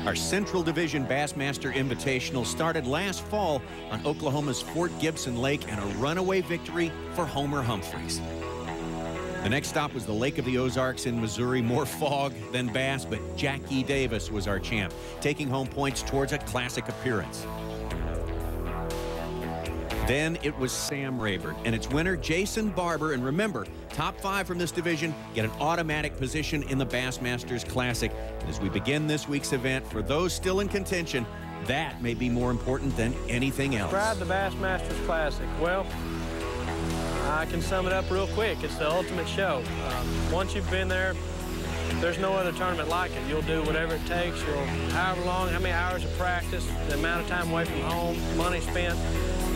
Our Central Division Bassmaster Invitational started last fall on Oklahoma's Fort Gibson Lake and a runaway victory for Homer Humphreys. The next stop was the Lake of the Ozarks in Missouri. More fog than bass, but Jackie Davis was our champ, taking home points towards a classic appearance. Then it was Sam Rayburn and its winner, Jason Barber. And remember, top 5 from this division get an automatic position in the Bassmasters Classic. And as we begin this week's event, for those still in contention, that may be more important than anything else. Describe the Bassmasters Classic. Well, I can sum it up real quick. It's the ultimate show. Once you've been there, there's no other tournament like it. You'll do whatever it takes. You'll, however long, how many hours of practice, the amount of time away from home, money spent,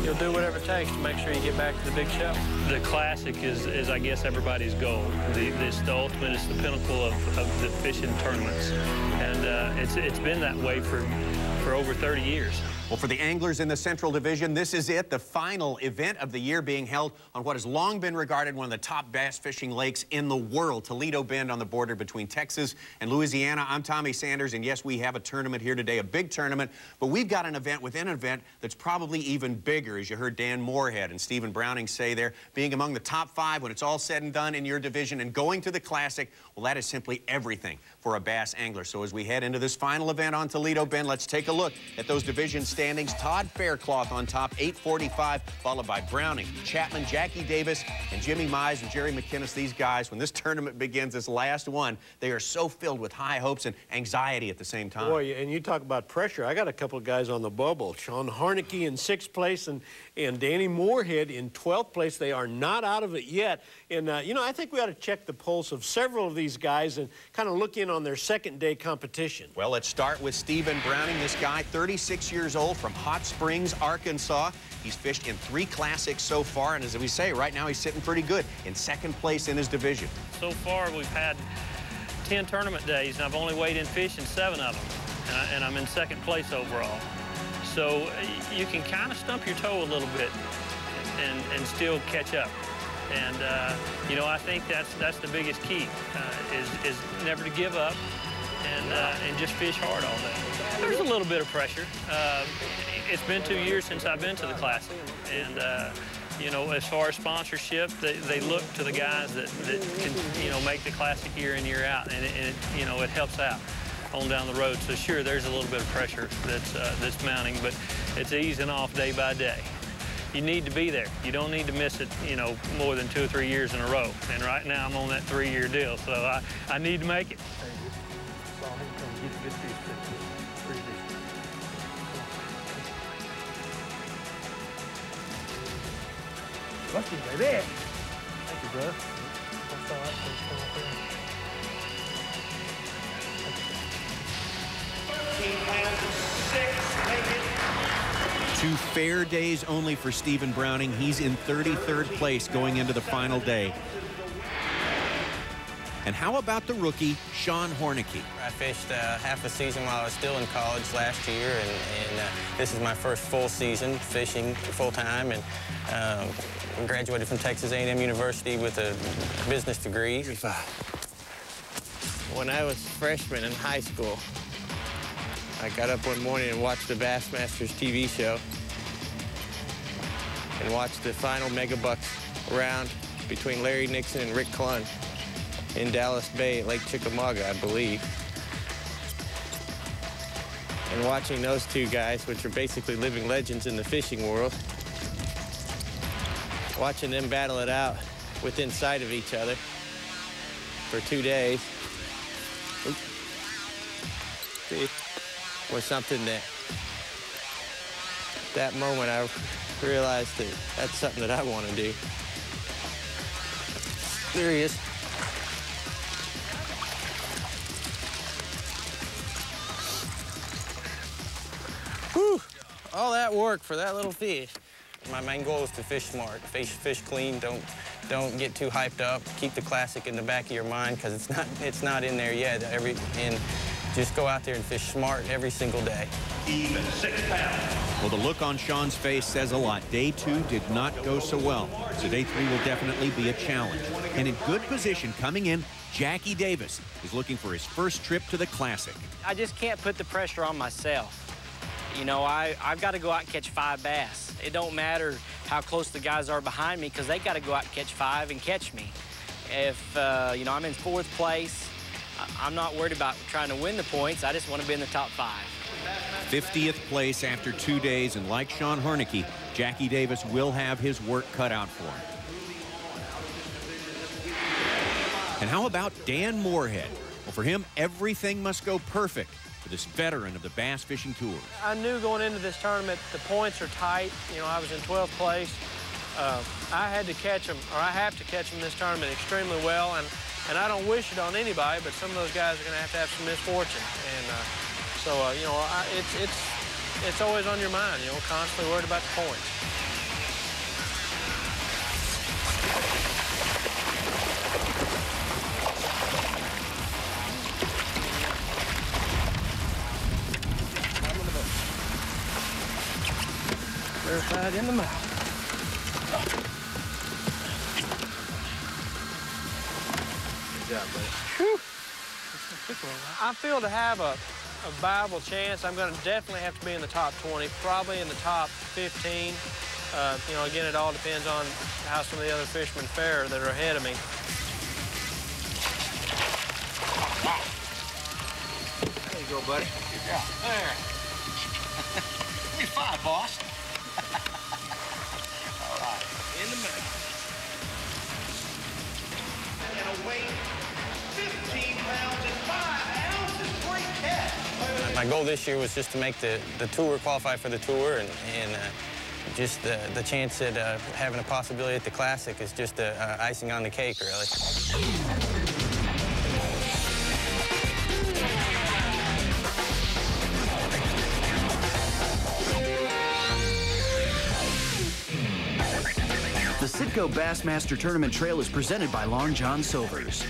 you'll do whatever it takes to make sure you get back to the big show. The Classic is I guess, everybody's goal. It's the ultimate, it's the pinnacle of the fishing tournaments. And it's been that way for over 30 years. Well, for the anglers in the Central Division, this is it, the final event of the year being held on what has long been regarded one of the top bass fishing lakes in the world, Toledo Bend on the border between Texas and Louisiana. I'm Tommy Sanders, and yes, we have a tournament here today, a big tournament, but we've got an event within an event that's probably even bigger, as you heard Dan Moorhead and Stephen Browning say there, being among the top 5 when it's all said and done in your division and going to the Classic, well, that is simply everything for a bass angler. So as we head into this final event on Toledo Bend, let's take a look at those division standings. Todd Faircloth on top, 845, followed by Browning, Chapman, Jackie Davis, and Jimmy Mize and Jerry McInnes. These guys, when this tournament begins, this last one, they are so filled with high hopes and anxiety at the same time. Boy, and you talk about pressure. I got a couple of guys on the bubble. Sean Harneke in 6th place and Danny Moorhead in 12th place. They are not out of it yet. And, you know, I think we ought to check the pulse of several of these guys and kind of look in on their second-day competition. Well, let's start with Stephen Browning. This guy, 36 years old, from Hot Springs, Arkansas. He's fished in 3 classics so far, and as we say, right now he's sitting pretty good in 2nd place in his division. So far, we've had 10 tournament days, and I've only weighed in fish in 7 of them, and I'm in 2nd place overall. So you can kind of stump your toe a little bit and still catch up. And, you know, I think that's the biggest key, is never to give up and just fish hard all day. There's a little bit of pressure. It's been 2 years since I've been to the Classic. And, you know, as far as sponsorship, they look to the guys that can, you know, make the Classic year in, year out. And, it, you know, it helps out on down the road. So, sure, there's a little bit of pressure that's mounting, but it's easing off day by day. You need to be there. You don't need to miss it, you know, more than 2 or 3 years in a row. And right now I'm on that 3-year deal, so I need to make it. Lucky baby. Thank you, bro. That's all right. 13 pounds of 6, make it. 2 fair days only for Stephen Browning. He's in 33rd place going into the final day. And how about the rookie, Sean Harneke? I fished half a season while I was still in college last year, and this is my first full season fishing full-time, and graduated from Texas A&M University with a business degree. When I was a freshman in high school, I got up one morning and watched the Bassmasters TV show and watched the final Mega Bucks round between Larry Nixon and Rick Clunn in Dallas Bay at Lake Chickamauga, I believe. And watching those 2 guys, which are basically living legends in the fishing world, watching them battle it out within sight of each other for 2 days. See? Was something that moment I realized that that's something that I want to do. There he is. Whew, all that work for that little fish. My main goal is to fish smart, fish clean, don't get too hyped up, keep the Classic in the back of your mind because it's not in there yet. And just go out there and fish smart every single day. Even 6 pounds. Well, the look on Sean's face says a lot. Day 2 did not go so well, so day 3 will definitely be a challenge. And in good position coming in Jackie Davis is looking for his first trip to the Classic. I just can't put the pressure on myself. You know, I've got to go out and catch 5 bass. It don't matter how close the guys are behind me, because they got to go out and catch 5 and catch me. If, you know, I'm in 4th place, I'm not worried about trying to win the points. I just want to be in the top 5. 50th place after 2 days, and like Sean Harneke, Jackie Davis will have his work cut out for him. And how about Dan Moorhead? Well, for him, everything must go perfect for this veteran of the bass fishing tour. I knew going into this tournament the points are tight. You know, I was in 12th place. I had to catch them, or I have to catch them this tournament extremely well, and I don't wish it on anybody, but some of those guys are going to have some misfortune. And so, you know, it's always on your mind, you know, constantly worried about the points. Verified in the mouth. Good job, buddy. Whew. I feel to have a viable chance, I'm going to definitely have to be in the top 20, probably in the top 15. You know, again, it all depends on how some of the other fishermen fare that are ahead of me. There you go, buddy. Yeah. There. Give me 5, boss. All right. In the middle. And a weight 15 pounds and 5 ounces. Great catch. My goal this year was just to make the tour, qualify for the tour, and just the chance at having a possibility at the Classic is just icing on the cake, really. The Citgo Bassmaster Tournament Trail is presented by Long John Silver's.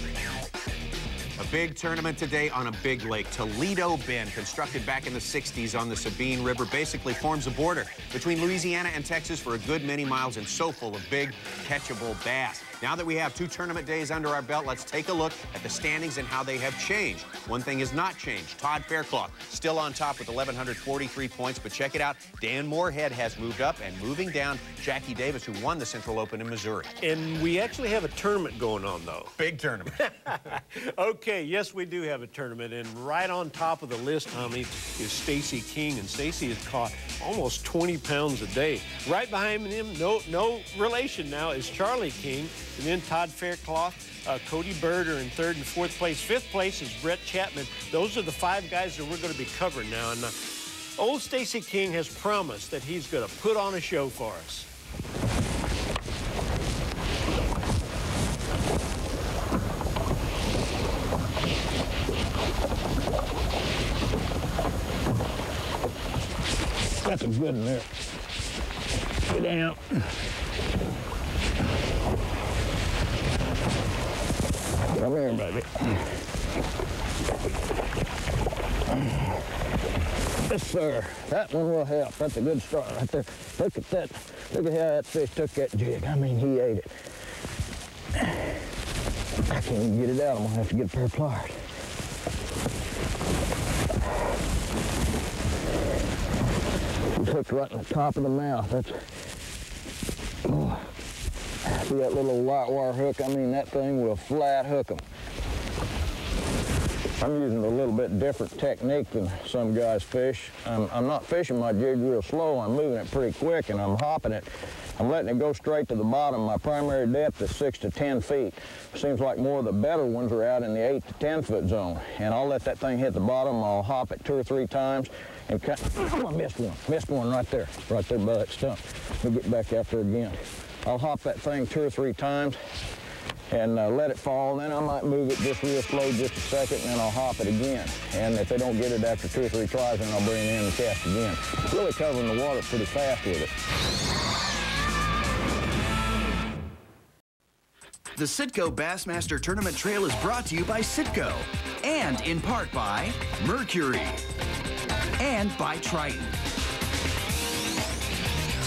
A big tournament today on a big lake. Toledo Bend, constructed back in the 60s on the Sabine River, basically forms a border between Louisiana and Texas for a good many miles, and so full of big, catchable bass. Now that we have 2 tournament days under our belt, let's take a look at the standings and how they have changed. One thing has not changed. Todd Faircloth still on top with 1,143 points, but check it out. Dan Moorhead has moved up, and moving down, Jackie Davis, who won the Central Open in Missouri. And we actually have a tournament going on, though. Big tournament. Okay, yes, we do have a tournament, and right on top of the list, Tommy, is Stacey King, and Stacey has caught almost 20 pounds a day. Right behind him, no relation now, is Charlie King, and then Todd Faircloth, Cody Bird are in 3rd and 4th place. 5th place is Brett Chapman. Those are the 5 guys that we're going to be covering now. And old Stacey King has promised that he's going to put on a show for us. Got some good in there. Get down. Come here, baby. Yes, sir. That one will help. That's a good start right there. Look at that. Look at how that fish took that jig. I mean, he ate it. I can't even get it out. I'm going to have to get a pair of pliers. He's hooked right in the top of the mouth. That's... Oh. See that little light wire hook? I mean, that thing will flat hook them. I'm using a little bit different technique than some guys fish. I'm not fishing my jig real slow. I'm moving it pretty quick, and I'm hopping it. I'm letting it go straight to the bottom. My primary depth is 6 to 10 feet. Seems like more of the better ones are out in the 8 to 10 foot zone. And I'll let that thing hit the bottom. I'll hop it 2 or 3 times. And oh, I missed one. Missed one right there by that stump. We'll get back after again. I'll hop that thing 2 or 3 times and let it fall. Then I might move it just real slow just a second, and then I'll hop it again. And if they don't get it after 2 or 3 tries, then I'll bring it in and cast again. Really covering the water pretty fast with it. The Citgo Bassmaster Tournament Trail is brought to you by Citgo, and in part by Mercury, and by Triton.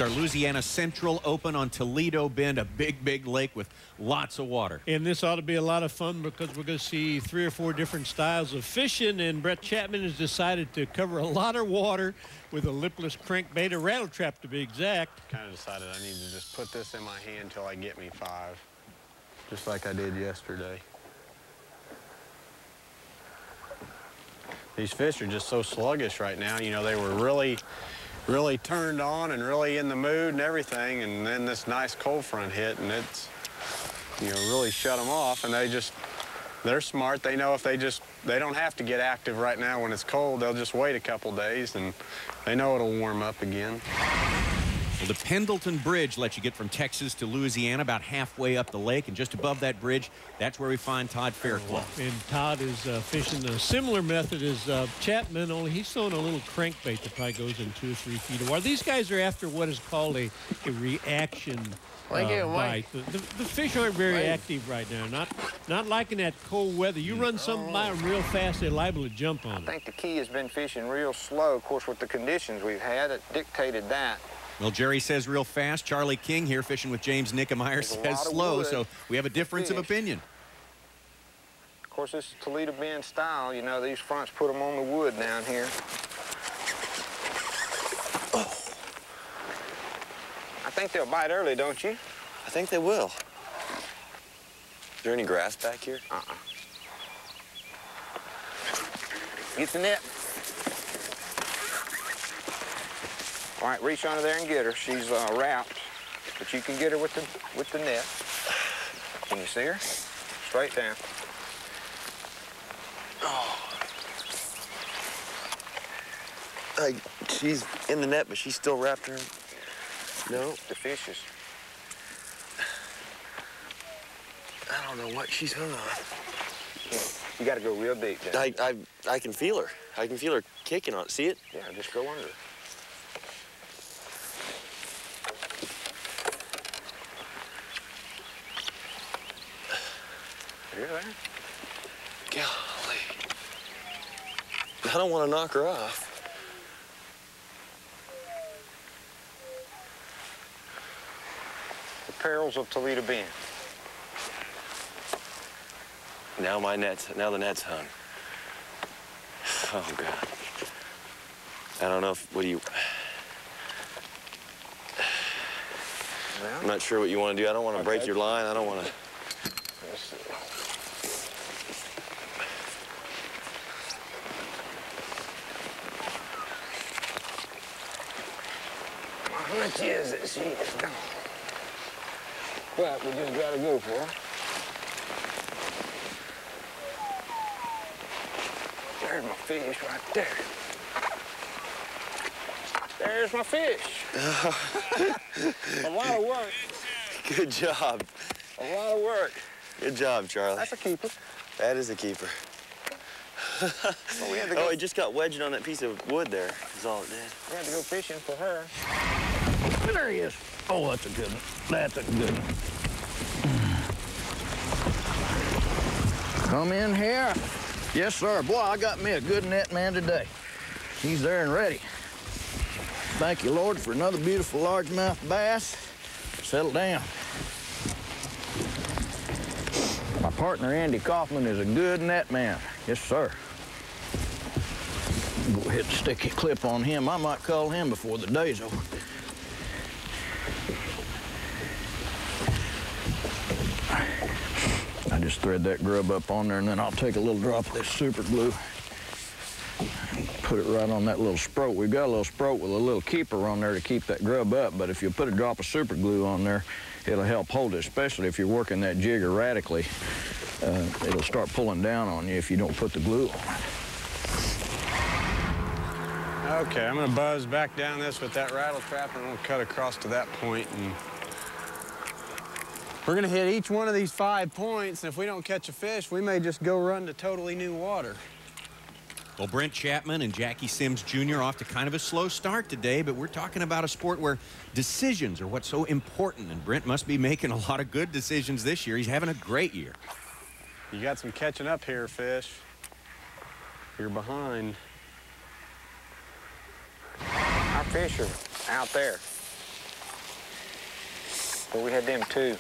our Louisiana Central Open on Toledo Bend, a big, big lake with lots of water. And this ought to be a lot of fun because we're going to see 3 or 4 different styles of fishing, and Brett Chapman has decided to cover a lot of water with a lipless crankbait, a rattle trap to be exact. Kind of decided I need to just put this in my hand till I get me 5, just like I did yesterday. These fish are just so sluggish right now. You know, they were really turned on and really in the mood and everything, and then this nice cold front hit, and it's, you know, really shut them off. And they're smart. They know if they don't have to get active right now when it's cold. They'll just wait a couple days, and they know it'll warm up again. Well, the Pendleton Bridge lets you get from Texas to Louisiana about halfway up the lake, and just above that bridge, that's where we find Todd Fairclough. And Todd is fishing a similar method as Chapman, only he's throwing a little crankbait that probably goes in 2 or 3 feet of water. These guys are after what is called a reaction bite. The fish aren't very active right now, not liking that cold weather. You run something by them real fast, they're liable to jump on it. I think the key has been fishing real slow. Of course, with the conditions we've had, it dictated that. Well, Jerry says real fast. Charlie King here fishing with James Nickemeyer says slow, so we have a difference of opinion. Of course, this is Toledo Bend style. You know, these fronts put them on the wood down here. Oh. I think they'll bite early, don't you? I think they will. Is there any grass back here? Get the net. All right, reach under there and get her. She's wrapped, but you can get her with the net. Can you see her? Straight down. Oh. She's in the net, but she's still wrapped her. No. The fish is. I don't know what she's hung on. You got to go real deep down. I can feel her. I can feel her kicking on it. See it? Yeah, just go under it. Hear that? Golly. I don't want to knock her off. The perils of Toledo Bend. Now the net's hung. Oh, God. I don't know what do you... Well, I'm not sure what you want to do. I don't want to break your line. I don't want to... Let's see. My hunch is that she is gone. But we just gotta go for her. There's my fish right there. There's my fish. A lot of work. Good job. A lot of work. Good job, Charlie. That's a keeper. That is a keeper. Well, we had to go. Oh, he just got wedged on that piece of wood there. That's all it did. We had to go fishing for her. There he is. Oh, that's a good one. That's a good one. Come in here. Yes, sir. Boy, I got me a good net man today. He's there and ready. Thank you, Lord, for another beautiful largemouth bass. Settle down. My partner, Andy Kaufman, is a good net man. Yes, sir. Go ahead and stick a clip on him. I might call him before the day's over. I just thread that grub up on there, and then I'll take a little drop of this super glue and put it right on that little sprout. We've got a little sprout with a little keeper on there to keep that grub up, but if you put a drop of super glue on there, it'll help hold it, especially if you're working that jig erratically. It'll start pulling down on you if you don't put the glue on it. Okay, I'm gonna buzz back down this with that rattle trap, and I'm gonna cut across to that point, and we're gonna hit each one of these 5 points, and if we don't catch a fish, we may just go run to totally new water. Well, Brent Chapman and Jackie Sims Jr. off to kind of a slow start today, but we're talking about a sport where decisions are what's so important, and Brent must be making a lot of good decisions this year. He's having a great year. You got some catching up here, fish. You're behind. Our fish are out there. Well, we had them too.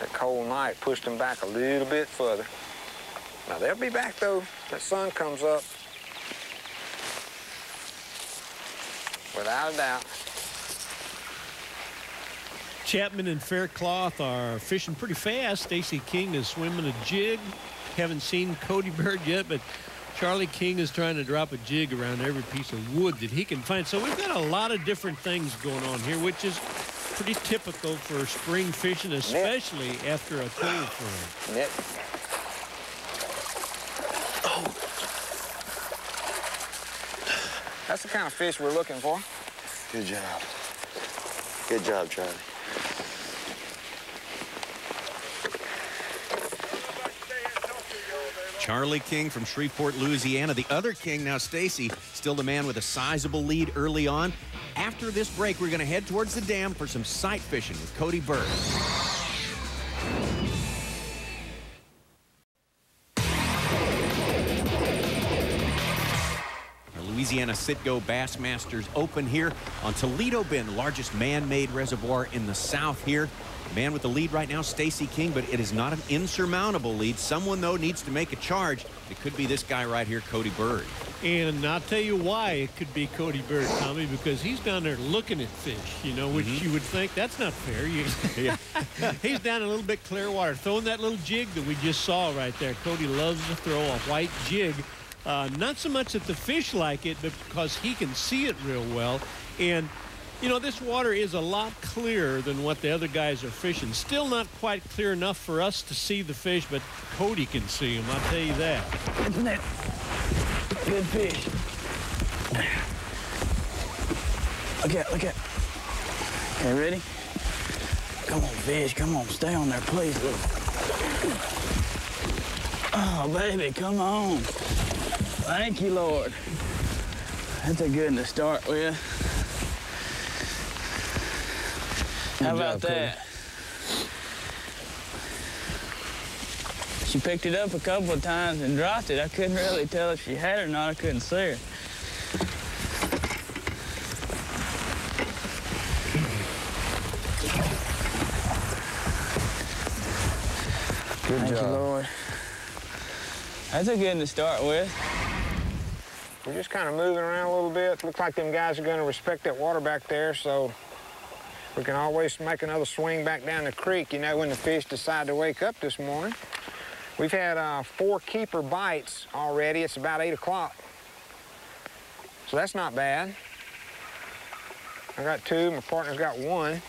That cold night pushed them back a little bit further. Now they'll be back though. That sun comes up. Without a doubt. Chapman and Faircloth are fishing pretty fast. Stacey King is swimming a jig. Haven't seen Cody Bird yet, but Charlie King is trying to drop a jig around every piece of wood that he can find. So we've got a lot of different things going on here, which is pretty typical for spring fishing, especially after a cold front. Net. Oh. That's the kind of fish we're looking for. Good job. Good job, Charlie. Charlie King from Shreveport, Louisiana. The other King, now Stacey, still the man with a sizable lead early on. After this break, we're going to head towards the dam for some sight fishing with Cody Bird. Our Louisiana Citgo Bassmasters Open here on Toledo Bend, the largest man-made reservoir in the South here. Man with the lead right now, Stacey King, but it is not an insurmountable lead. Someone, though, needs to make a charge. It could be this guy right here, Cody Bird. And I'll tell you why it could be Cody Bird, Tommy, because he's down there looking at fish, you know, which you would think that's not fair. He's down a little bit clear water, throwing that little jig that we just saw right there. Cody loves to throw a white jig. Not so much that the fish like it, but because he can see it real well. And you know, this water is a lot clearer than what the other guys are fishing. Still not quite clear enough for us to see the fish, but Cody can see them, I'll tell you that. Isn't it? Good fish. Look at. Okay, ready? Come on, fish. Come on, stay on there, please. Oh, baby, come on. Thank you, Lord. That's a good one to start with. How about that? She picked it up a couple of times and dropped it. I couldn't really tell if she had it or not. I couldn't see her. Thank you, Lord. That's a good one to start with. We're just kind of moving around a little bit. Looks like them guys are going to respect that water back there, so we can always make another swing back down the creek, you know, when the fish decide to wake up this morning. We've had 4 keeper bites already. It's about 8 o'clock. So that's not bad. I got 2, my partner's got 1.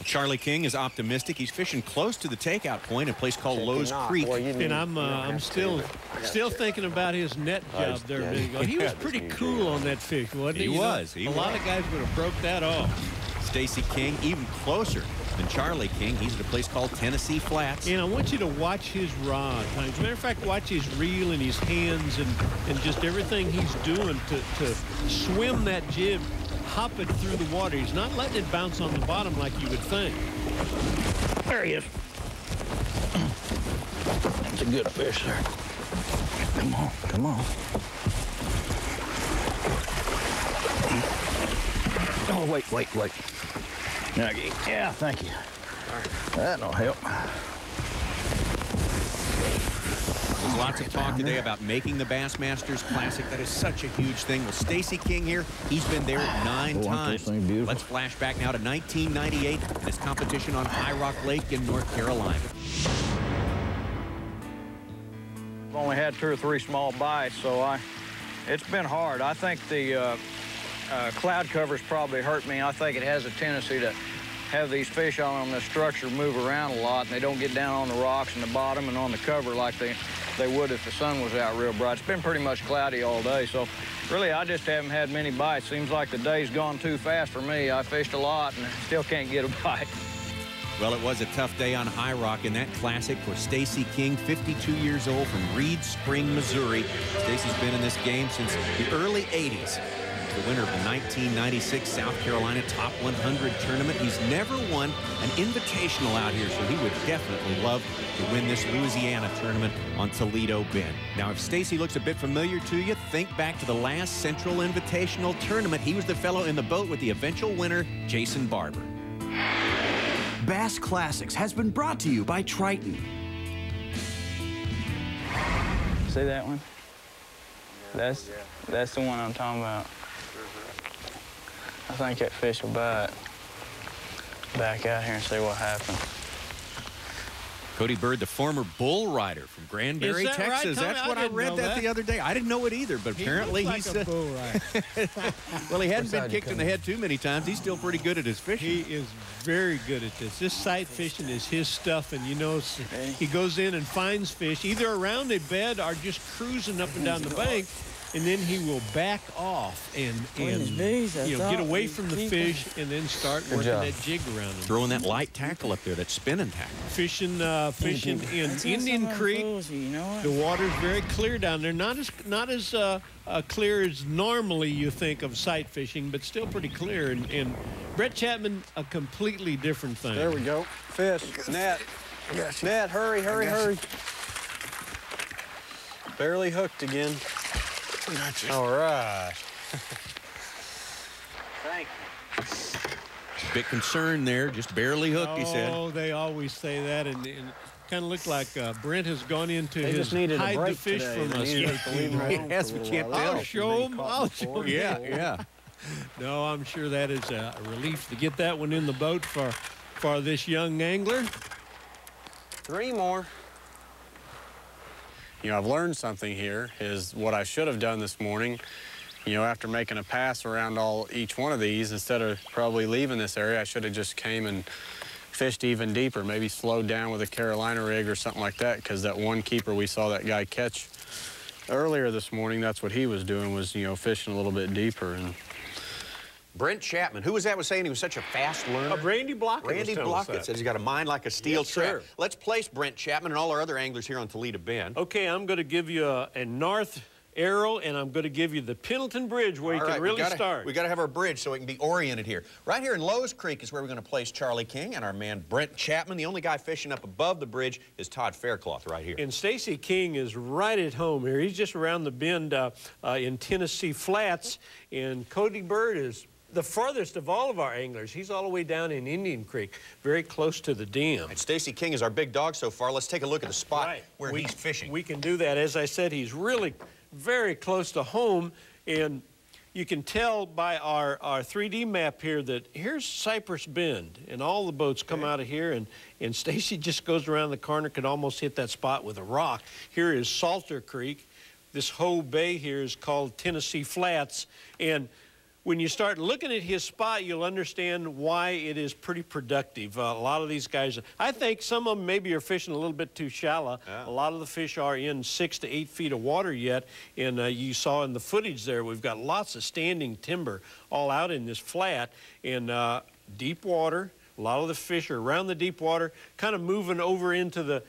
Charlie King is optimistic. He's fishing close to the takeout point, a place called Lowe's Creek. And I'm still thinking about his net job there a minute ago. He was pretty cool on that fish, wasn't he? He was. A lot of guys would have broke that off. Stacey King even closer than Charlie King. He's at a place called Tennessee Flats. And I want you to watch his rod. As a matter of fact, watch his reel and his hands and just everything he's doing to swim that jib, hop it through the water. He's not letting it bounce on the bottom like you would think. There he is. That's a good fish there. Come on, come on. Oh, wait. Okay. Yeah, thank you. That'll help. There's lots of talk today about making the Bassmasters Classic. That is such a huge thing. Well, Stacey King here, he's been there 9 times. Let's flash back now to 1998 and his competition on High Rock Lake in North Carolina. I've only had 2 or 3 small bites, so it's been hard. I think the cloud cover's probably hurt me. I think it has a tendency to have these fish on this structure move around a lot, and they don't get down on the rocks and the bottom and on the cover like they would if the sun was out real bright. It's been pretty much cloudy all day, so really I just haven't had many bites. Seems like the day's gone too fast for me. I fished a lot and still can't get a bite. Well, it was a tough day on High Rock in that Classic for Stacey King, 52 years old, from Reed Spring, Missouri. Stacey's been in this game since the early 80s. the winner of the 1996 South Carolina Top 100 tournament. He's never won an invitational out here, so he would definitely love to win this Louisiana tournament on Toledo Bend. Now, if Stacey looks a bit familiar to you, think back to the last Central Invitational tournament. He was the fellow in the boat with the eventual winner, Jason Barber. Bass Classics has been brought to you by Triton. See that one? That's the one I'm talking about. I think that fish will bite. Back out here and see what happens. Cody Bird, the former bull rider from Granbury, Texas. Right, That's what I read that the other day. I didn't know it either, but apparently he's a bull rider. Well, he hadn't been kicked in the head too many times. He's still pretty good at his fishing. He is very good at this. This sight fishing is his stuff, and you know, he goes in and finds fish either around a bed or just cruising up and down the bank, and then he will back off and you know, get away from the fish and then start working that jig around him. Throwing that light tackle up there, that spinning tackle. Fishing in Indian Creek. The water's very clear down there. Not as clear as normally you think of sight fishing, but still pretty clear. And Brett Chapman, a completely different thing. There we go. Fish. Net. Net. Hurry, hurry, hurry. Barely hooked again. Gotcha. All right. Thank you. Bit concerned there, just barely hooked, he said. Oh, they always say that, and kind of looked like Brent has gone into his hide the fish from us. Yes, we can't tell. I'll show him. I'll show him. Yeah. No, I'm sure that is a relief to get that one in the boat for this young angler. 3 more. You know, I've learned something here, is what I should have done this morning, you know, after making a pass around each one of these, instead of probably leaving this area, I should have just came and fished even deeper, maybe slowed down with a Carolina rig or something like that, because that one keeper we saw that guy catch earlier this morning, that's what he was doing, was, you know, fishing a little bit deeper. And Brent Chapman, who was that was saying he was such a fast learner? Randy Blockett. Randy Blockett says he's got a mind like a steel trap. Let's place Brent Chapman and all our other anglers here on Toledo Bend. Okay, I'm going to give you a north arrow, and I'm going to give you the Pendleton Bridge where you can really start. We got to have our bridge so we can be oriented here. Right here in Lowe's Creek is where we're going to place Charlie King and our man Brent Chapman. The only guy fishing up above the bridge is Todd Faircloth right here. And Stacey King is right at home here. He's just around the bend in Tennessee Flats, and Cody Bird is the farthest of all of our anglers. He's all the way down in Indian Creek, very close to the dam. And Stacey King is our big dog so far. Let's take a look at the spot where he's fishing. We can do that. As I said, he's really very close to home, and you can tell by our 3D map here that here's Cypress Bend, and all the boats come out of here, and Stacey just goes around the corner, could almost hit that spot with a rock. Here is Salter Creek. This whole bay here is called Tennessee Flats, and when you start looking at his spot, you'll understand why it is pretty productive. A lot of these guys, I think some of them maybe are fishing a little bit too shallow. Yeah. A lot of the fish are in 6 to 8 feet of water yet, and you saw in the footage there, we've got lots of standing timber all out in this flat, and deep water. A lot of the fish are around the deep water, kind of moving over into the,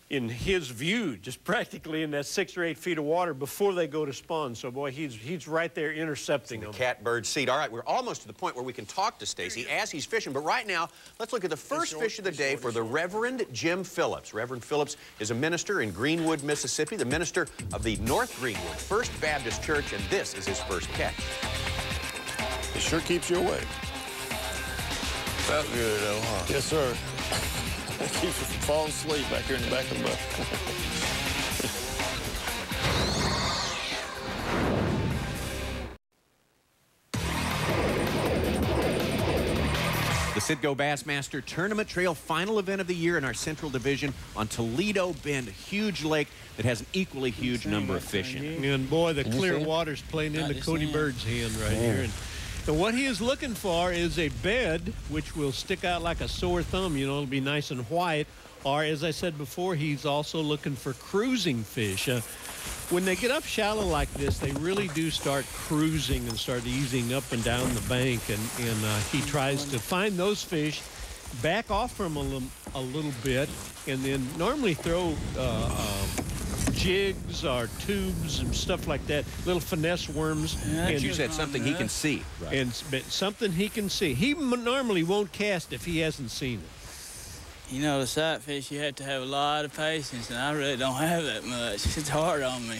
in his view, just practically in that 6 or 8 feet of water before they go to spawn. So, boy, he's right there intercepting them. Catbird seat. All right, we're almost to the point where we can talk to Stacey as he's fishing. But right now, let's look at the first fish of the day for the Reverend Jim Phillips. Reverend Phillips is a minister in Greenwood, Mississippi, the minister of the North Greenwood First Baptist Church, and this is his first catch. It sure keeps you awake. Felt good, though, huh? Yes, sir. It keeps you from falling asleep back here in the back of the boat. The Citgo Bassmaster Tournament Trail final event of the year in our Central Division on Toledo Bend, a huge lake that has an equally huge number of fish in it. And boy, the clear water's playing into Cody Bird's hand right here. And what he is looking for is a bed which will stick out like a sore thumb. You know, it'll be nice and white. Or, as I said before, he's also looking for cruising fish. When they get up shallow like this, they really do start cruising and start easing up and down the bank. And he tries to find those fish, back off from a little bit, and then normally throw jigs or tubes and stuff like that, little finesse worms. Yeah, and you said something he can see. Right. And something he can see. He normally won't cast if he hasn't seen it. You know, the sight fish, you have to have a lot of patience, and I really don't have that much. It's hard on me.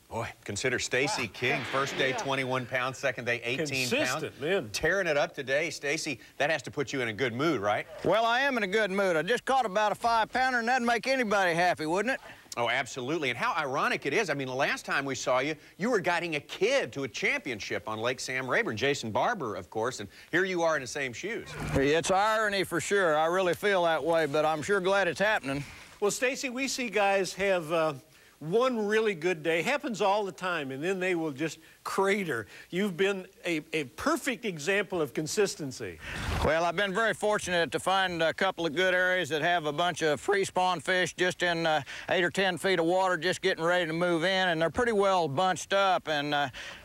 Boy, consider Stacey King. First day, 21 pounds. Second day, 18 pounds. Man. Tearing it up today. Stacey, that has to put you in a good mood, right? Well, I am in a good mood. I just caught about a 5-pounder, and that'd make anybody happy, wouldn't it? Oh, absolutely. And how ironic it is. I mean, the last time we saw you, you were guiding a kid to a championship on Lake Sam Rayburn. Jason Barber, of course, and here you are in the same shoes. It's irony for sure. I really feel that way, but I'm sure glad it's happening. Well, Stacey, we see guys have one really good day. Happens all the time, and then they will just crater. You've been a perfect example of consistency. Well, I've been very fortunate to find a couple of good areas that have a bunch of free spawn fish just in 8 or 10 feet of water, just getting ready to move in, and they're pretty well bunched up. And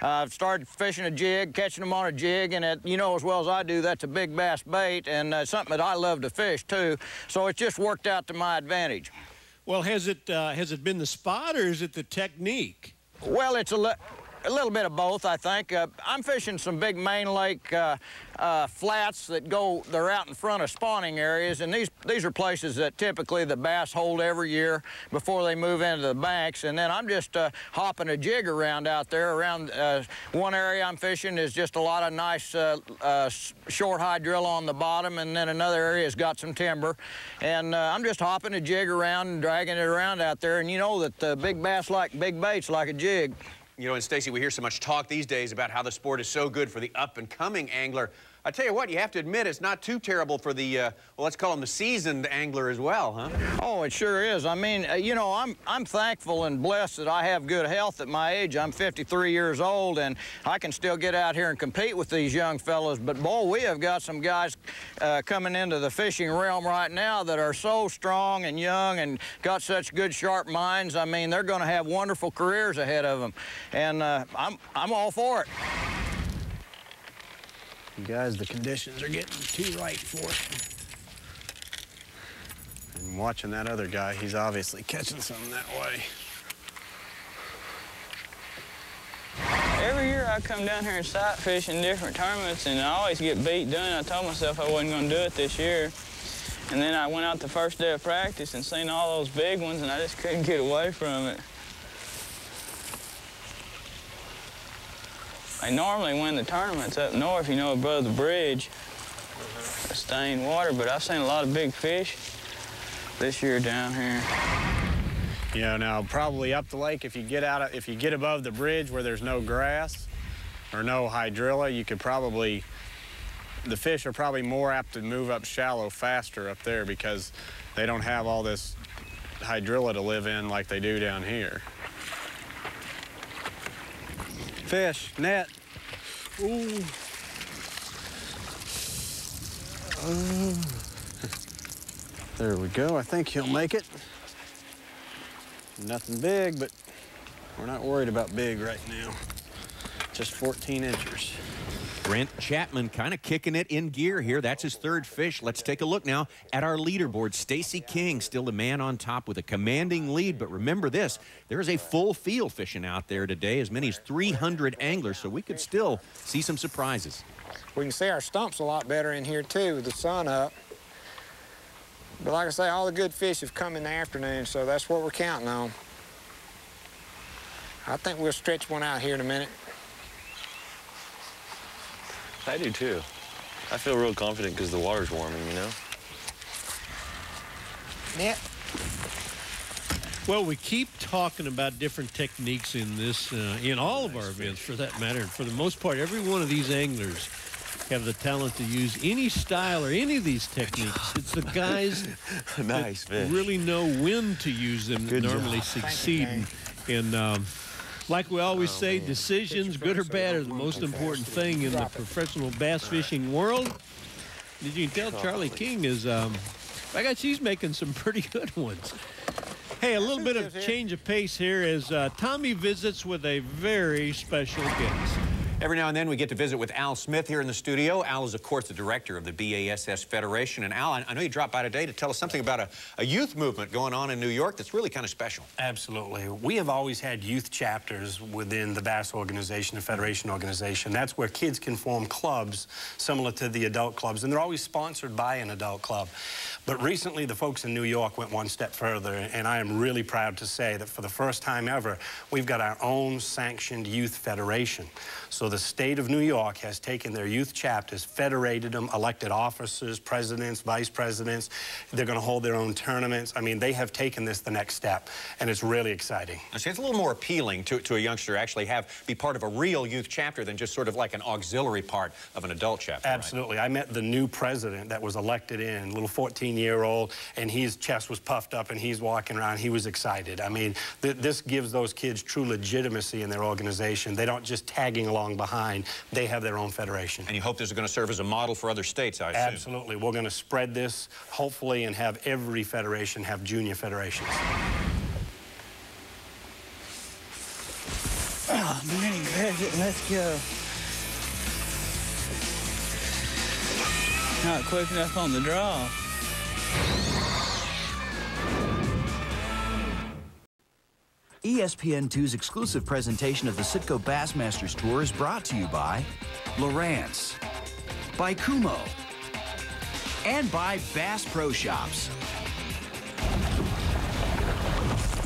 I've started fishing a jig, catching them on a jig, and you know as well as I do, that's a big bass bait, and something that I love to fish too. So it's just worked out to my advantage. Well, has it been the spot or is it the technique? Well, it's a little bit of both, I think. I'm fishing some big main lake flats they're out in front of spawning areas, and these are places that typically the bass hold every year before they move into the banks. And then I'm just hopping a jig around out there. Around one area I'm fishing is just a lot of nice short hydrilla on the bottom, and then another area has got some timber. And I'm just hopping a jig around and dragging it around out there. And you know that the big bass like big baits like a jig. You know, and Stacey, we hear so much talk these days about how the sport is so good for the up-and-coming angler. I tell you what, you have to admit it's not too terrible for the, well, let's call him the seasoned angler as well, huh? Oh, it sure is. I mean, you know, I'm thankful and blessed that I have good health at my age. I'm 53 years old, and I can still get out here and compete with these young fellows. But, boy, we have got some guys coming into the fishing realm right now that are so strong and young and got such good, sharp minds. I mean, they're going to have wonderful careers ahead of them, and I'm all for it. You guys, the conditions are getting too right for it. And watching that other guy, he's obviously catching something that way. Every year I come down here and sight fish in different tournaments, and I always get beat done. I told myself I wasn't going to do it this year. And then I went out the first day of practice and seen all those big ones, and I just couldn't get away from it. I normally win the tournaments up north, you know, above the bridge, stained water, but I've seen a lot of big fish this year down here. You know, now probably up the lake, if you get above the bridge where there's no grass or no hydrilla, you could probably, the fish are probably more apt to move up shallow faster up there because they don't have all this hydrilla to live in like they do down here. Fish, net. Ooh. There we go. I think he'll make it. Nothing big, but we're not worried about big right now. Just 14 inches. Brent Chapman kind of kicking it in gear here. That's his third fish. Let's take a look now at our leaderboard. Stacey King still the man on top with a commanding lead. But remember this, there is a full field fishing out there today, as many as 300 anglers, so we could still see some surprises. We can see our stumps a lot better in here, too, with the sun up. But like I say, all the good fish have come in the afternoon, so that's what we're counting on. I think we'll stretch one out here in a minute. I do too. I feel real confident because the water's warming, you know? Yeah. Well, we keep talking about different techniques in this, in all of our events for that matter. And for the most part, every one of these anglers have the talent to use any style or any of these techniques. It's the guys nice that fish. really know when to use them that normally succeed. And like we always say, decisions, good or bad, are the most important thing in the professional bass fishing world. As you can tell, Charlie King is, I guess she's making some pretty good ones. Hey, a little bit of change of pace here as Tommy visits with a very special guest. Every now and then we get to visit with Al Smith here in the studio. Al is, of course, the director of the BASS Federation. And Al, I know you dropped by today to tell us something about a youth movement going on in New York that's really kind of special. Absolutely. We have always had youth chapters within the Bass organization, the Federation organization. That's where kids can form clubs similar to the adult clubs, and they're always sponsored by an adult club. But recently, the folks in New York went one step further, and I am really proud to say that for the first time ever, we've got our own sanctioned youth federation. So the state of New York has taken their youth chapters, federated them, elected officers, presidents, vice presidents. They're going to hold their own tournaments. I mean, they have taken this the next step, and it's really exciting. I see it's a little more appealing to a youngster to actually be part of a real youth chapter than just sort of like an auxiliary part of an adult chapter. Absolutely. Right? I met the new president that was elected in, little 14-year-old, and his chest was puffed up, and he's walking around. He was excited. I mean, this gives those kids true legitimacy in their organization. They don't just tagging along behind. They have their own federation. And you hope this is going to serve as a model for other states, I assume. Absolutely. We're going to spread this, hopefully, and have every federation have junior federations. Oh, mini gadget, let's go. Not quick enough on the draw. ESPN2's exclusive presentation of the Citgo Bassmasters Tour is brought to you by Lowrance, by Kumo, and by Bass Pro Shops.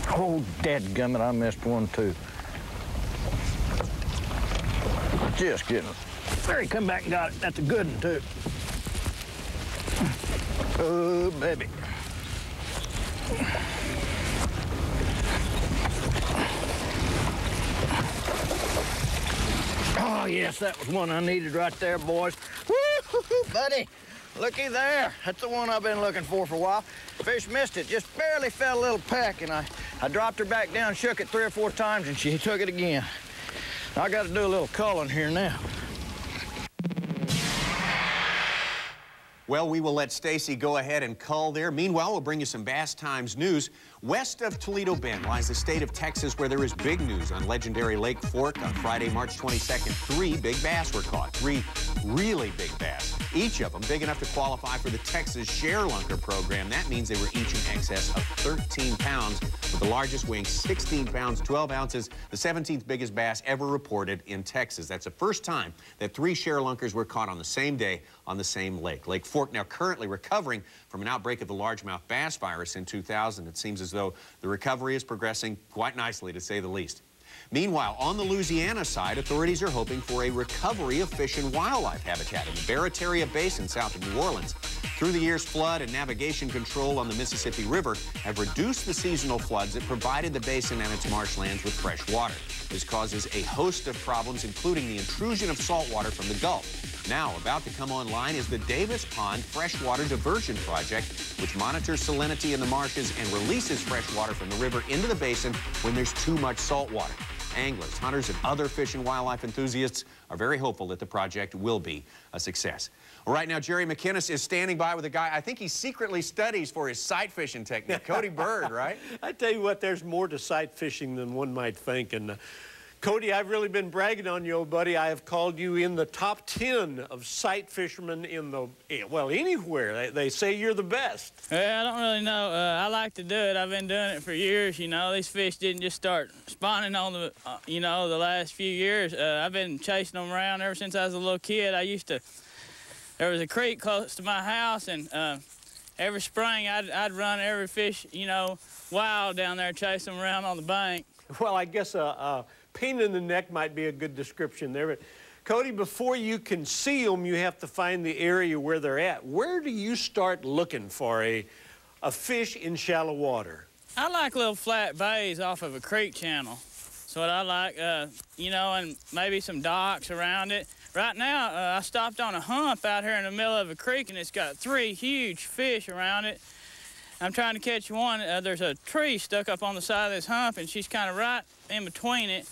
Oh, dadgummit, I missed one, too. Just kidding. There, he come back and got it. That's a good one, too. Oh, baby. Oh, yes, that was one I needed right there, boys. Woo-hoo-hoo, buddy. Looky there. That's the one I've been looking for a while. Fish missed it. Just barely fell a little peck, and I dropped her back down, shook it 3 or 4 times, and she took it again. I got to do a little culling here now. Well, we will let Stacey go ahead and cull there. Meanwhile, we'll bring you some Bass Times news. West of Toledo Bend lies the state of Texas, where there is big news on legendary Lake Fork. On Friday, March 22nd, 3 big bass were caught. 3 really big bass. Each of them big enough to qualify for the Texas Share Lunker program. That means they were each in excess of 13 pounds, with the largest weighing 16 pounds, 12 ounces, the 17th biggest bass ever reported in Texas. That's the first time that 3 Share Lunkers were caught on the same day on the same lake. Lake Fork now currently recovering from an outbreak of the largemouth bass virus in 2000. It seems as though the recovery is progressing quite nicely, to say the least. Meanwhile, on the Louisiana side, authorities are hoping for a recovery of fish and wildlife habitat in the Barataria Basin south of New Orleans. Through the years, flood and navigation control on the Mississippi River have reduced the seasonal floods that provided the basin and its marshlands with fresh water. This causes a host of problems, including the intrusion of salt water from the Gulf. Now, about to come online is the Davis Pond Freshwater Diversion Project, which monitors salinity in the marshes and releases fresh water from the river into the basin when there's too much salt water. Anglers, hunters, and other fish and wildlife enthusiasts are very hopeful that the project will be a success. Well, right now, Jerry McInnes is standing by with a guy I think he secretly studies for his sight fishing technique, Cody Bird, right? I tell you what, there's more to sight fishing than one might think. And Cody, I've really been bragging on you, old buddy. I have called you in the top 10 of sight fishermen in the, well, anywhere. They say you're the best. Well, I don't really know. I like to do it. I've been doing it for years, you know. These fish didn't just start spawning on the, you know, the last few years. I've been chasing them around ever since I was a little kid. There was a creek close to my house, and every spring I'd run every fish, you know, wild down there, chase them around on the bank. Well, I guess pain in the neck might be a good description there. But Cody, before you can see them, you have to find the area where they're at. Where do you start looking for a fish in shallow water? I like little flat bays off of a creek channel. That's what I like, you know, and maybe some docks around it. Right now, I stopped on a hump out here in the middle of a creek, and it's got 3 huge fish around it. I'm trying to catch one. There's a tree stuck up on the side of this hump, and she's kind of right in between it.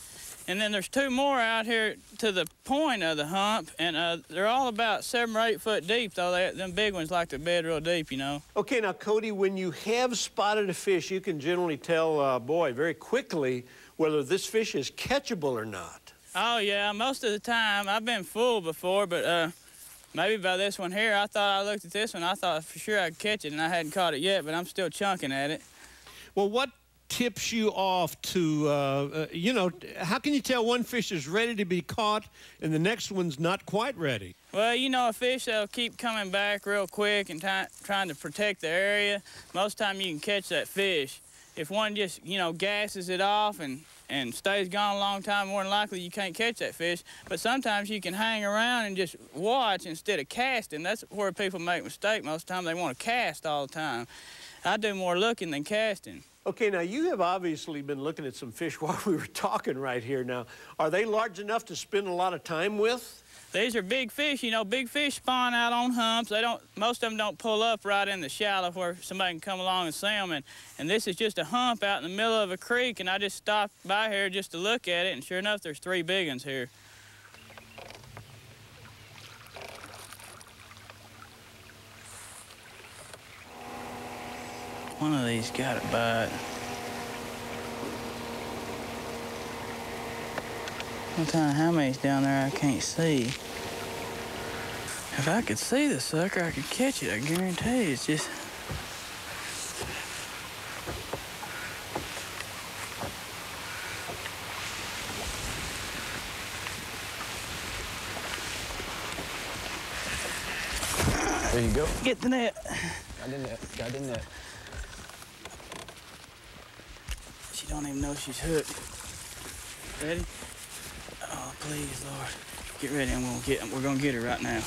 And then there's 2 more out here to the point of the hump, and they're all about 7 or 8 foot deep, though. Them big ones like to bed real deep, you know. Okay, now, Cody, when you have spotted a fish, you can generally tell, boy, very quickly whether this fish is catchable or not. Oh, yeah, most of the time. I've been full before, but maybe by this one here, I looked at this one, I thought for sure I'd catch it, and I hadn't caught it yet, but I'm still chunking at it. Well, what tips you off to, you know, how can you tell one fish is ready to be caught and the next one's not quite ready? Well, you know, a fish that'll keep coming back real quick and trying to protect the area, most time you can catch that fish. If one just, you know, gasses it off and stays gone a long time, more than likely you can't catch that fish. But sometimes you can hang around and just watch instead of casting. That's where people make a mistake most of the time. They want to cast all the time. I do more looking than casting. Okay, now you have obviously been looking at some fish while we were talking right here. Now, are they large enough to spend a lot of time with? These are big fish. You know, big fish spawn out on humps. Most of them don't pull up right in the shallow where somebody can come along and see them. And this is just a hump out in the middle of a creek, and I just stopped by here just to look at it, and sure enough, there's 3 big ones here. One of these got a bite. I'm telling you how many's down there I can't see. If I could see the sucker, I could catch it, I guarantee. It's just... There you go. Get the net. Got in net, got in net. She don't even know she's hooked. Ready? Oh, please, Lord. Get ready, we're gonna get her right now.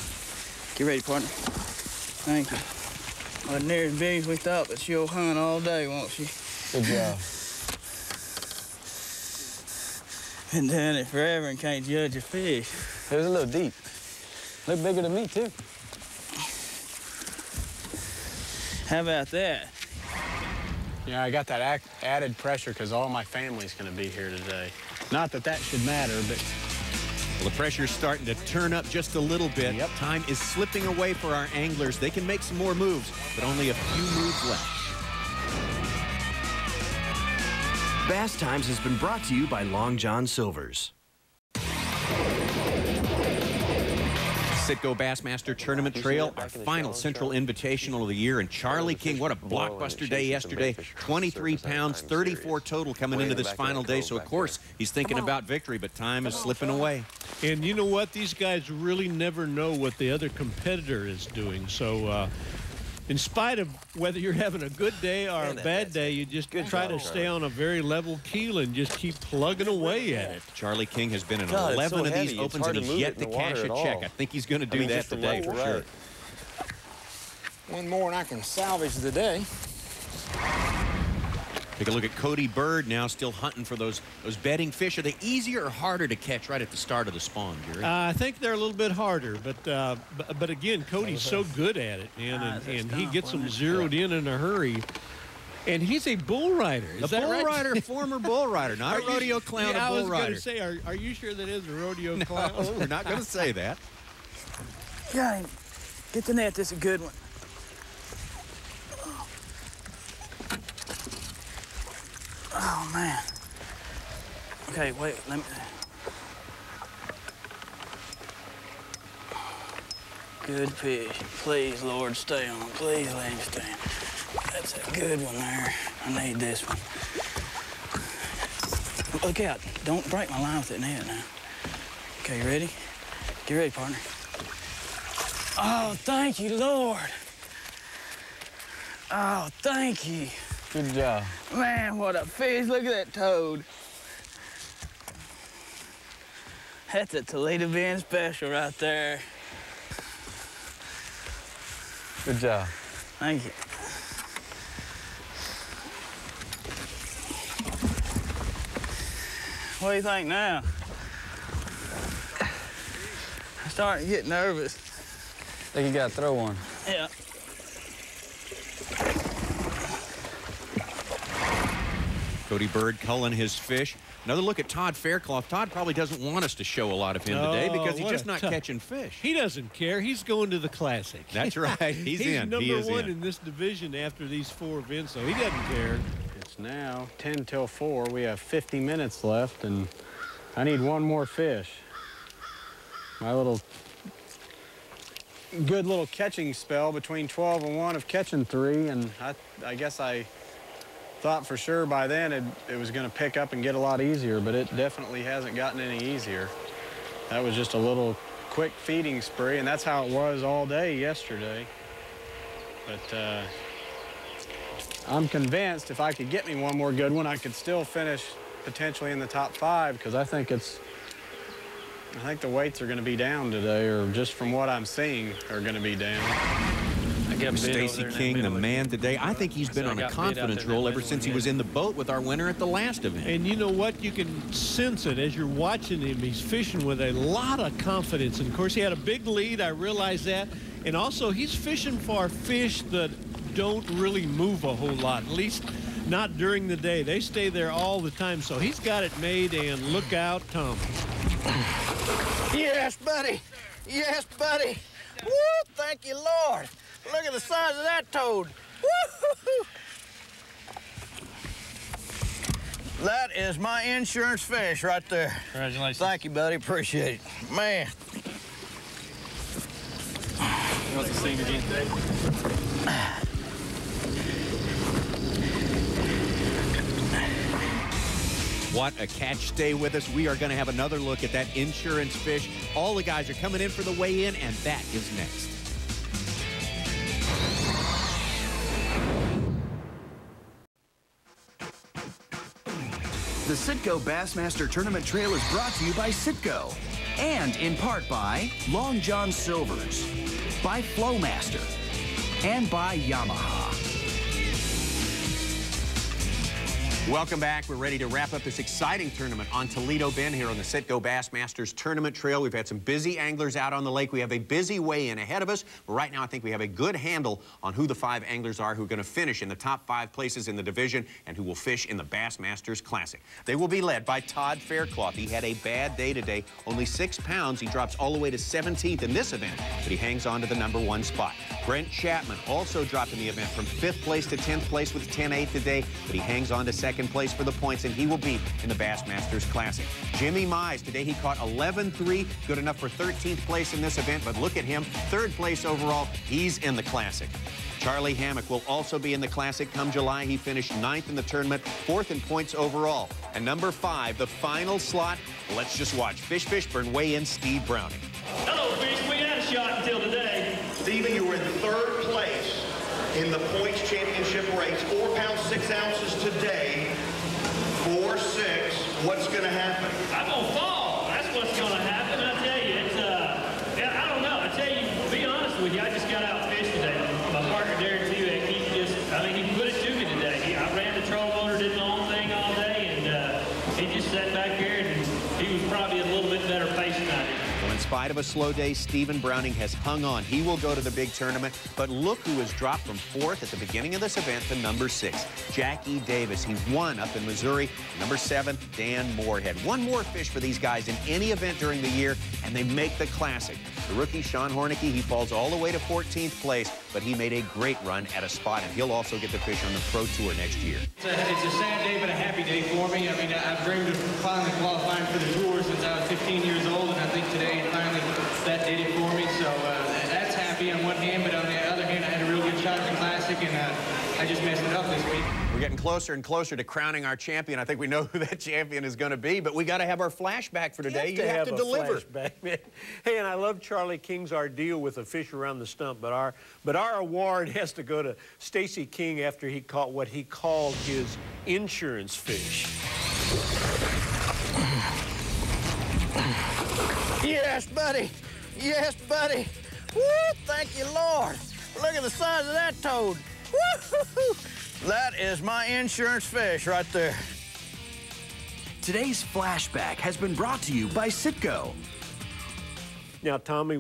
Get ready, partner. Thank you. Wasn't near as big as we thought, but she'll hunt all day, won't she? Good job. Been doing it forever and can't judge a fish. It was a little deep. Looked bigger than me, too. How about that? Yeah, I got that added pressure because all my family's going to be here today. Not that that should matter, but... Well, the pressure's starting to turn up just a little bit. Yep. Time is slipping away for our anglers. They can make some more moves, but only a few moves left. Bass Times has been brought to you by Long John Silver's. Citgo Bassmaster Tournament Trail, our final Central Invitational of the year, and Charlie King, what a blockbuster day yesterday. 23 pounds, 34 total coming into this final day, so of course he's thinking about victory, but time is slipping away. And you know what? These guys really never know what the other competitor is doing, so in spite of whether you're having a good day or a bad day, you just try to stay on a very level keel and just keep plugging away at it. Charlie King has been in 11 of these opens, and he's yet to cash a check. I think he's going to do that today for sure. One more and I can salvage the day. Take a look at Cody Bird now, still hunting for those bedding fish. Are they easier or harder to catch right at the start of the spawn, Gary? I think they're a little bit harder, but again, Cody's so good at it, man, and he gets them zeroed in a hurry. And he's a bull rider. Is that right? A bull rider, former bull rider, not a rodeo clown, a bull rider. I was going to say, are you sure that is a rodeo clown? No, we're not going to say that. Got him. Get the net. This is a good one. Oh, man. Okay, wait, let me... Good fish. Please, Lord, stay on. Please let him stay on. That's a good one there. I need this one. Look out. Don't break my line with that net now. Okay, you ready? Get ready, partner. Oh, thank you, Lord. Oh, thank you. Good job. Man, what a fish. Look at that toad. That's a Toledo Bend special right there. Good job. Thank you. What do you think now? I'm starting to get nervous. I think you got to throw one. Yeah. Cody Bird culling his fish. Another look at Todd Faircloth. Todd probably doesn't want us to show a lot of him today because he's just not catching fish. He doesn't care. He's going to the Classic. That's right. He's in. He's number one in this division after these 4 events, so he doesn't care. It's now 10 till 4. We have 50 minutes left, and I need one more fish. My good little catching spell between 12 and 1 of catching 3, and I guess I thought for sure by then it was going to pick up and get a lot easier, but it definitely hasn't gotten any easier. That was just a little quick feeding spree, and that's how it was all day yesterday. But I'm convinced if I could get me one more good one, I could still finish potentially in the top 5, because I think the weights are going to be down today, or just from what I'm seeing are going to be down. Stacey King, the man today. I think he's been on a confidence roll ever since he was in the boat with our winner at the last event. And you know what? You can sense it as you're watching him. He's fishing with a lot of confidence. And, of course, he had a big lead. I realize that. And also, he's fishing for fish that don't really move a whole lot, at least not during the day. They stay there all the time. So he's got it made, and look out, Tom. Yes, buddy. Yes, buddy. Woo, thank you, Lord. Look at the size of that toad. Woo-hoo-hoo. That is my insurance fish right there. Congratulations. Thank you, buddy. Appreciate it. Man. What's the scene again? What a catch. Stay with us. We are going to have another look at that insurance fish. All the guys are coming in for the weigh-in, and that is next. The Citgo Bassmaster Tournament Trail is brought to you by Citgo and in part by Long John Silver's, by Flowmaster, and by Yamaha. Welcome back. We're ready to wrap up this exciting tournament on Toledo Bend here on the Citgo Bassmasters Tournament Trail. We've had some busy anglers out on the lake. We have a busy weigh-in ahead of us. But right now, I think we have a good handle on who the 5 anglers are who are going to finish in the top 5 places in the division and who will fish in the Bassmasters Classic. They will be led by Todd Faircloth. He had a bad day today, only 6 pounds. He drops all the way to 17th in this event, but he hangs on to the #1 spot. Brent Chapman also dropped in the event from 5th place to 10th place with 10-8 today, but he hangs on to 2nd place for the points, and he will be in the Bassmasters Classic. Jimmy Mize, today he caught 11-3, good enough for 13th place in this event, but look at him, 3rd place overall. He's in the Classic. Charlie Hammock will also be in the Classic come July. He finished 9th in the tournament, 4th in points overall. And number 5, the final slot, let's just watch Fish Fishburne weigh in Steve Browning. Hello, Fish. We had a shot until today. Steven, you were in 3rd place in the points championship race. 4 pounds, 6 ounces today. 4-6. What's going to happen? I'm going to fall. That's what's going to happen. I tell you, it's, yeah, I don't know. I tell you, to be honest with you, I just got out fished today. My partner, Derek Tuek, he put it to me today. I ran the troll motor, did my own thing all day, and he just sat back here, and he was probably a little bit better pace than I did. Well, in spite of a slow day, Stephen Browning has hung on. He will go to the big tournament, but look who has dropped from 4th at the beginning of this event to number 6. Jackie Davis. He won up in Missouri. Number 7, Dan Moorhead. One more fish for these guys in any event during the year, and they make the Classic. The rookie, Sean Hornicky, he falls all the way to 14th place, but he made a great run at a spot, and he'll also get to fish on the Pro Tour next year. It's a sad day, but a happy day for me. I mean, I've dreamed of finally qualifying for the Tour since I was 15 years old, and I think today finally that did it for me. So that's happy on one hand, but on the other hand, I had a real good shot at the Classic, and I just messed it up this week. We're getting closer and closer to crowning our champion. I think we know who that champion is going to be, but we got to have our flashback for today. You have to deliver. Flashback, man. Hey, and I love Charlie King's ordeal with a fish around the stump, but our award has to go to Stacey King after he caught what he called his insurance fish. Yes, buddy. Yes, buddy. Woo, thank you, Lord. Look at the size of that toad. Woo-hoo-hoo. That is my insurance fish right there. Today's flashback has been brought to you by Citgo. Now, Tommy,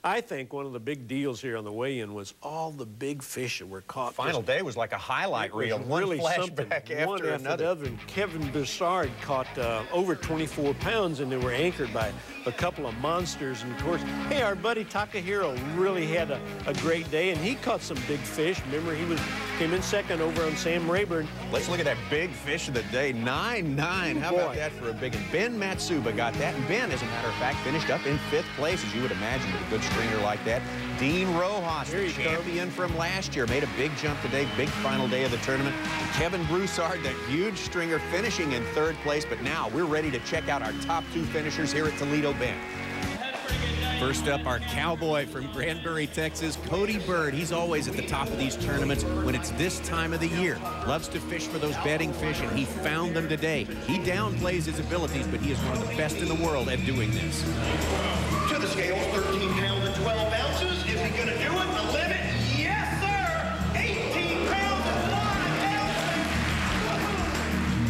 I think one of the big deals here on the weigh-in was all the big fish that were caught. Final day was like a highlight reel. One really flashback after another. And Kevin Broussard caught over 24 pounds, and they were anchored by a couple of monsters. And, of course, hey, our buddy Takahiro really had a great day, and he caught some big fish. Remember, he was Came in second over on Sam Rayburn. Let's look at that big fish of the day, 9-9. How about that for a big one? Ben Matsuba got that, and Ben, as a matter of fact, finished up in 5th place, as you would imagine with a good stringer like that. Dean Rojas, the champion from last year, made a big jump today, big final day of the tournament. Kevin Broussard, that huge stringer, finishing in 3rd place, but now we're ready to check out our top 2 finishers here at Toledo Bend. First up, our cowboy from Granbury, Texas, Cody Bird. He's always at the top of these tournaments when it's this time of the year. Loves to fish for those bedding fish, and he found them today. He downplays his abilities, but he is one of the best in the world at doing this. To the scale, 13 pounds and 12 ounces. Is he going to do it? The limit? Yes, sir! 18 pounds and 5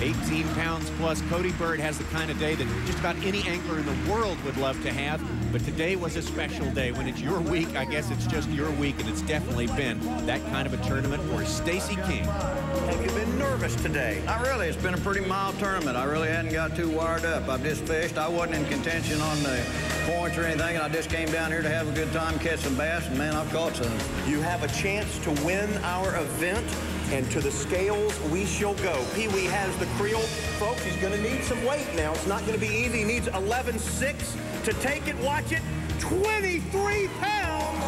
ounces. 18 pounds plus. Cody Bird has the kind of day that just about any angler in the world would love to have. But today was a special day. When it's your week, I guess it's just your week, and it's definitely been that kind of a tournament for Stacey King. Have you been nervous today? Not really. It's been a pretty mild tournament. I really hadn't got too wired up. I've just fished. I wasn't in contention on the points or anything, and I just came down here to have a good time, catch some bass, and man, I've caught some. You have a chance to win our event, and to the scales we shall go. Pee-wee has the creel. Folks, he's going to need some weight now. It's not going to be easy. He needs 11.6 to take it. Watch it. 23 pounds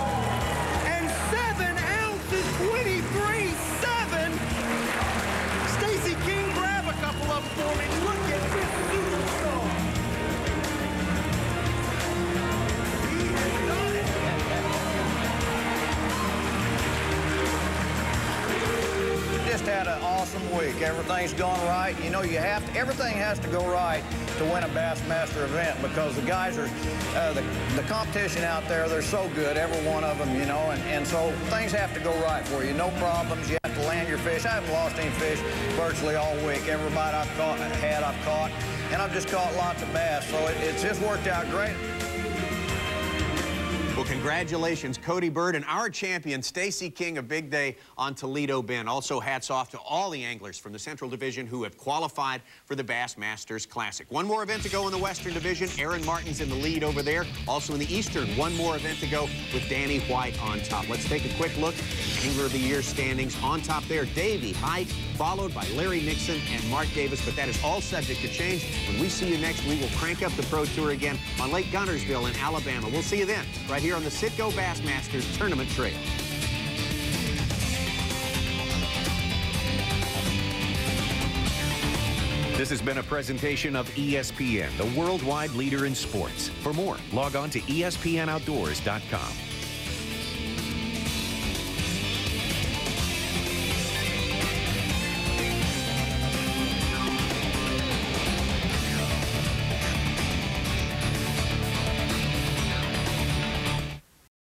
and 7 ounces. 23.7. Stacey King, grab a couple of them for me. Look at this superstar. He has done it. Just had an awesome week. Everything's gone right. You know, everything has to go right to win a Bassmaster event, because the guys are, the competition out there, they're so good, every one of them, you know, and so things have to go right for you. No problems. You have to land your fish. I haven't lost any fish virtually all week. Every bite I've caught, and I've just caught lots of bass, so it's just worked out great. Well, congratulations, Cody Bird, and our champion, Stacey King, a big day on Toledo Bend. Also, hats off to all the anglers from the Central Division who have qualified for the Bassmasters Classic. One more event to go in the Western Division. Aaron Martin's in the lead over there. Also in the Eastern, one more event to go with Danny White on top. Let's take a quick look at Angler of the Year standings. On top there, Davey Hite, followed by Larry Nixon and Mark Davis, but that is all subject to change. When we see you next, we will crank up the Pro Tour again on Lake Guntersville in Alabama. We'll see you then, right here on the Citgo Bassmasters Tournament Trail. This has been a presentation of ESPN, the worldwide leader in sports. For more, log on to ESPNOutdoors.com.